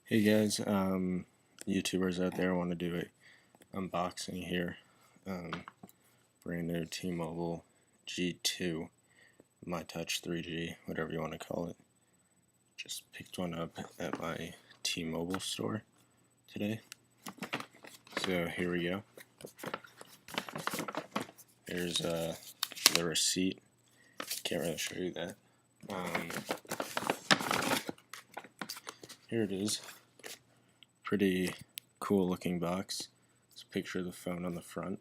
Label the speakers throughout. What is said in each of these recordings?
Speaker 1: Hey guys, YouTubers out there want to do a unboxing here. Brand new T-Mobile G2, My Touch 3G, whatever you want to call it. Just picked one up at my T-Mobile store today. So here we go. Here's the receipt. Can't really show you that. Here it is. Pretty cool looking box. It's a picture of the phone on the front.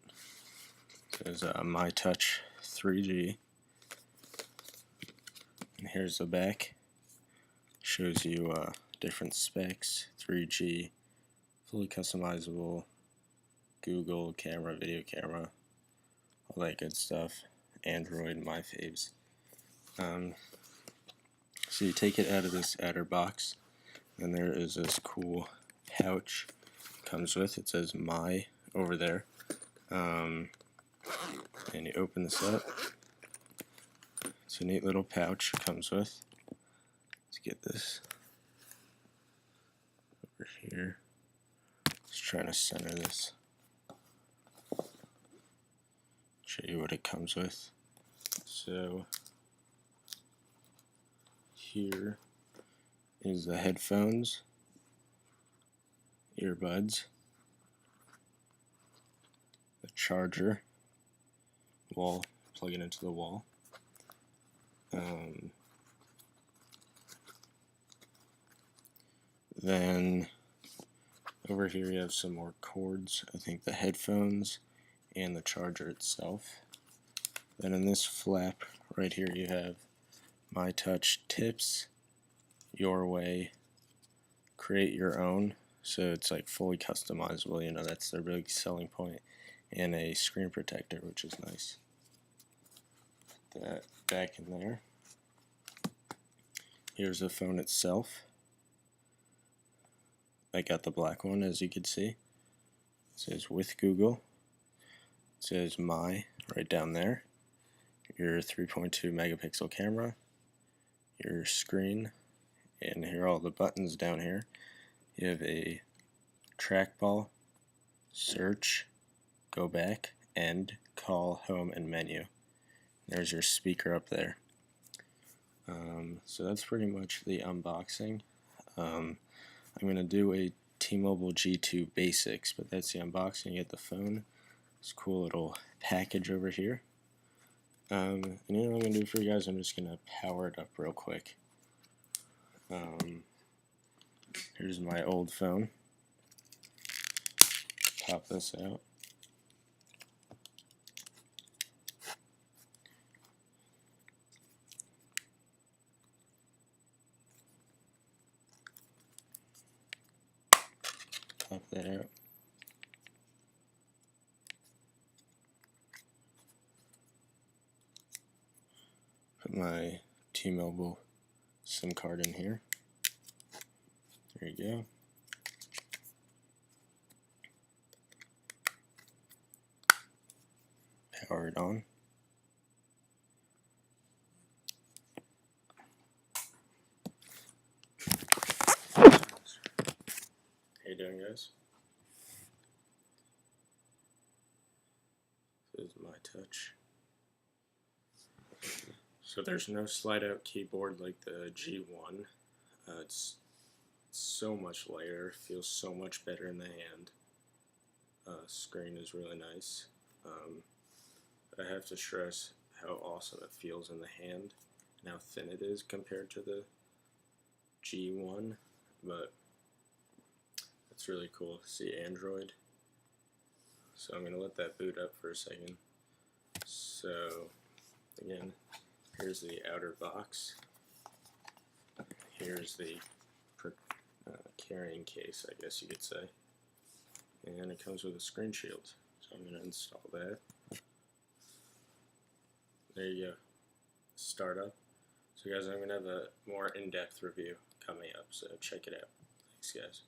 Speaker 1: It says My Touch 3G. And here's the back. Shows you different specs, 3G, fully customizable, Google camera, video camera, all that good stuff. Android, my faves. So you take it out of this outer box, and there is this cool pouch comes with. It says My over there. And you open this up. It's a neat little pouch it comes with. Let's get this over here. Just trying to center this. Show you what it comes with. So here is the headphones, earbuds, the charger, wall, plug it into the wall. Then over here you have some more cords, I think the headphones and the charger itself. Then in this flap right here you have My Touch tips, your way, create your own. So it's like fully customizable, you know, that's their big selling point. And a screen protector, which is nice. Put that back in there. Here's the phone itself. I got the black one, as you can see. It says with Google. It says My right down there. Your 3.2 megapixel camera. Your screen. And here are all the buttons down here. You have a trackball, search, go back, end, call, home, and menu. There's your speaker up there. So that's pretty much the unboxing. I'm going to do a T-Mobile G2 basics, but that's the unboxing. You get the phone. It's a cool little package over here. And you know what I'm going to do for you guys? I'm just going to power it up real quick. Here's my old phone. Pop this out. Pop that out. Put my T-Mobile SIM card in here. There you go. Power it on. How you doing, guys? This is My Touch. So there's no slide out keyboard like the G1. It's so much lighter, feels so much better in the hand. Screen is really nice. I have to stress how awesome it feels in the hand and how thin it is compared to the G1, but it's really cool to see Android. So I'm going to let that boot up for a second. So again, here's the outer box. Here's the carrying case, I guess you could say. And it comes with a screen shield. So I'm going to install that. There you go. Startup. So guys, I'm going to have a more in-depth review coming up, so check it out. Thanks guys.